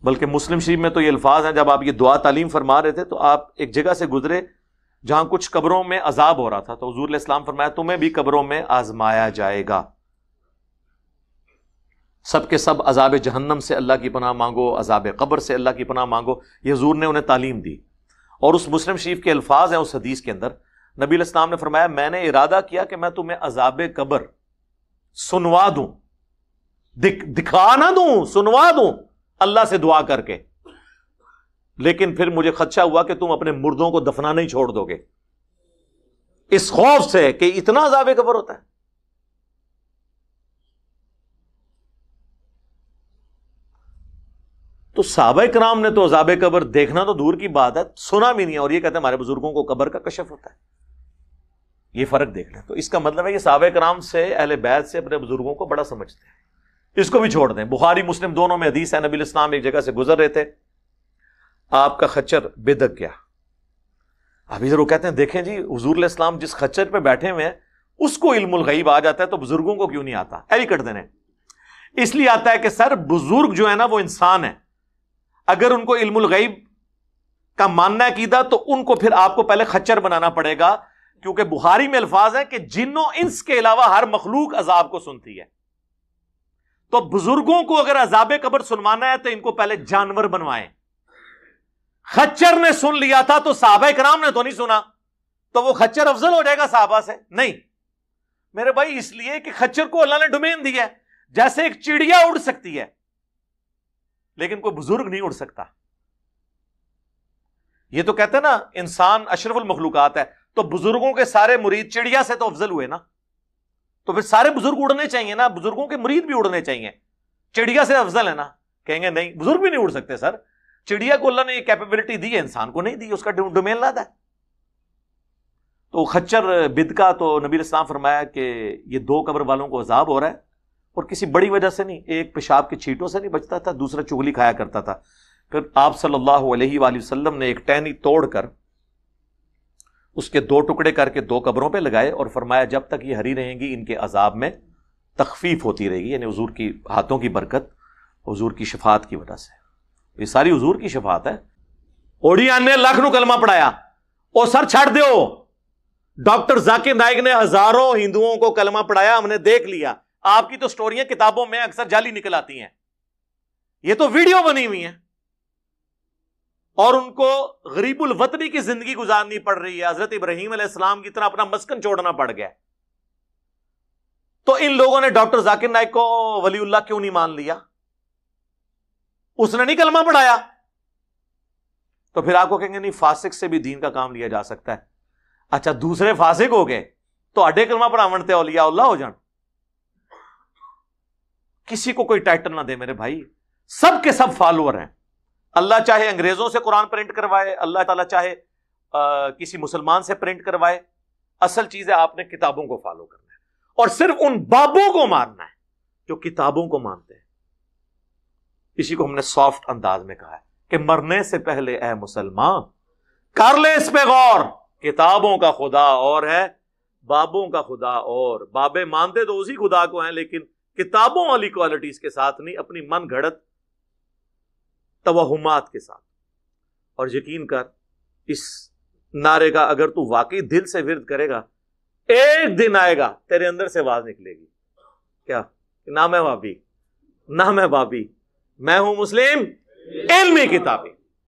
بلکہ مسلم شریف میں تو یہ الفاظ ہیں، جب آپ یہ دعا تعلیم فرما رہے تھے تو آپ ایک جگہ سے گزرے جہاں کچھ قبروں میں عذاب ہو رہا تھا، تو حضور علیہ السلام فرمایا تمہیں بھی قبروں میں آزمایا جائے گا، سب کے سب عذاب جہنم سے اللہ کی پناہ مانگو، عذاب قبر سے اللہ کی پناہ مانگو. یہ حضور نے انہیں تعلیم دی. اور اس مسلم شریف کے الفاظ ہیں اس حدیث کے اندر، نبی علیہ السلام نے فرمایا میں نے ارادہ کیا کہ میں تمہیں عذاب قبر سنوا دوں، دکھا نہ دوں، سنوا دوں اللہ سے دعا کر کے، لیکن پھر مجھے خدشہ ہوا کہ تم اپنے مردوں کو دفنانا ہی چھوڑ دو گے، اس خوف سے کہ اتنا عذاب قبر ہوتا ہے. تو صحابہ کرام نے تو عذاب قبر دیکھنا تو دور کی بات ہے، سنا بھی نہیں ہے، اور یہ کہتے ہیں ہمارے بزرگوں کو قبر کا کشف ہوتا ہے. یہ فرق دیکھ لیں. تو اس کا مطلب ہے یہ صحابہ کرام سے، اہل بیت سے اپنے بزرگوں کو بڑا سمجھتے ہیں. اس کو بھی چھوڑ دیں. بخاری مسلم دونوں میں حدیث ہے، نبی علیہ السلام ایک جگہ سے گزر رہے تھے، آپ کا خچر بدک گیا. ابھی ضرور کہتے ہیں دیکھیں جی حضور علیہ السلام جس خچر پہ بیٹھے ہوئے ہیں اس کو علم الغیب آ جاتا ہے تو بزرگوں کو کیوں نہیں آتا؟ ایوی کر دینے. اس لیے آتا ہے کہ سر بزرگ جو ہے نا وہ انسان ہے، اگر ان کو علم الغیب کا ماننا عقیدہ تو ان کو پھر آپ کو پہلے خچر بنانا پڑے گا، کیونکہ بخاری میں الفاظ ہیں کہ جنوں انس کے علاوہ ہر مخلوق عذاب کو سنتی ہے. تو بزرگوں کو اگر عذاب قبر سنوانا ہے تو ان کو پہلے جانور بنوائیں. خچر نے سن لیا تھا تو صحابہ کرام نے تو نہیں سنا، تو وہ خچر افضل ہو جائے گا صحابہ سے؟ نہیں میرے بھائی، اس لیے کہ خچر کو اللہ نے ڈومین دی ہے. جیسے ایک چڑیا اڑ سکتی ہے لیکن کوئی بزرگ نہیں اڑ سکتا. یہ تو کہتے ہیں نا انسان اشرف المخلوقات ہے، تو بزرگوں کے سارے مرید چڑیا سے تو افضل ہوئے نا، تو پھر سارے بزرگ اڑنے چاہیے نا، بزرگوں کے مرید بھی اڑنے چاہیے. چڑیا سے افضل ہے نا؟ کہیں گے نہیں بزرگ بھی نہیں اڑ سکتے. سر چڑیا کو اللہ نے یہ کیپیبلٹی دی ہے، انسان کو نہیں دی، اس کا ڈومین لادا ہے. تو خچر بدکا تو نبی علیہ السلام فرمایا کہ یہ دو قبر والوں کو عذاب ہو رہا ہے، اور کسی بڑی وجہ سے نہیں، ایک پیشاب کے چھینٹوں سے نہیں بچتا تھا، دوسرا چغلی کھایا کرتا تھا. پھر آپ صلی اللہ علیہ وآلہ وسلم نے ایک ٹہنی توڑ کر اس کے دو ٹکڑے کر کے دو قبروں پہ لگائے اور فرمایا جب تک یہ ہری رہیں گی ان کے عذاب میں تخفیف ہوتی رہے گی. یعنی حضور کی ہاتھوں کی برکت، حضور کی شفاعت کی وجہ سے. یہ ساری حضور کی شفاعت ہے. اوڑیان نے لاکھ نو کلمہ پڑھایا، او سر چھڑ دیو. ڈاکٹر ذاکر نائک نے ہزاروں ہندوؤں کو کلمہ پڑھایا، ہم نے دیکھ لیا. آپ کی تو سٹوریاں کتابوں میں اکثر جعلی نکل آتی ہیں، یہ تو ویڈیو بنی ہوئی ہیں، اور ان کو غریب الوطنی کی زندگی گزارنی پڑ رہی ہے. حضرت ابراہیم علیہ السلام کی طرح اپنا مسکن چھوڑنا پڑ گیا. تو ان لوگوں نے ڈاکٹر ذاکر نائک کو ولی اللہ کیوں نہیں مان لیا؟ اس نے نہیں کلمہ پڑھایا. تو پھر آپ کو کہیں گے نہیں فاسق سے بھی دین کا کام لیا جا سکتا ہے. اچھا دوسرے فاسق ہو گئے تو اڈے کلمہ پڑھاونتے اولیاء اللہ ہو جان. کسی کو کوئی ٹائٹل نہ دے میرے بھائی، سب کے سب فالوور ہیں. اللہ چاہے انگریزوں سے قرآن پرنٹ کروائے، اللہ تعالیٰ چاہے کسی مسلمان سے پرنٹ کروائے، اصل چیز ہے آپ نے کتابوں کو فالو کرنا ہے، اور صرف ان بابوں کو ماننا ہے جو کتابوں کو مانتے ہیں. اسی کو ہم نے سافٹ انداز میں کہا ہے کہ مرنے سے پہلے اے مسلمان کر لے اس پہ غور، کتابوں کا خدا اور ہے، بابوں کا خدا اور. بابے مانتے تو اسی خدا کو ہیں لیکن کتابوں والی کوالٹیز کے ساتھ نہیں، اپنی من گھڑت توہمات کے ساتھ. اور یقین کر اس نعرے کا اگر تو واقعی دل سے ورد کرے گا، ایک دن آئے گا تیرے اندر سے آواز نکلے گی، کیا نہ میں بابی، نہ میں بابی، میں ہوں مسلم علمی کتابی.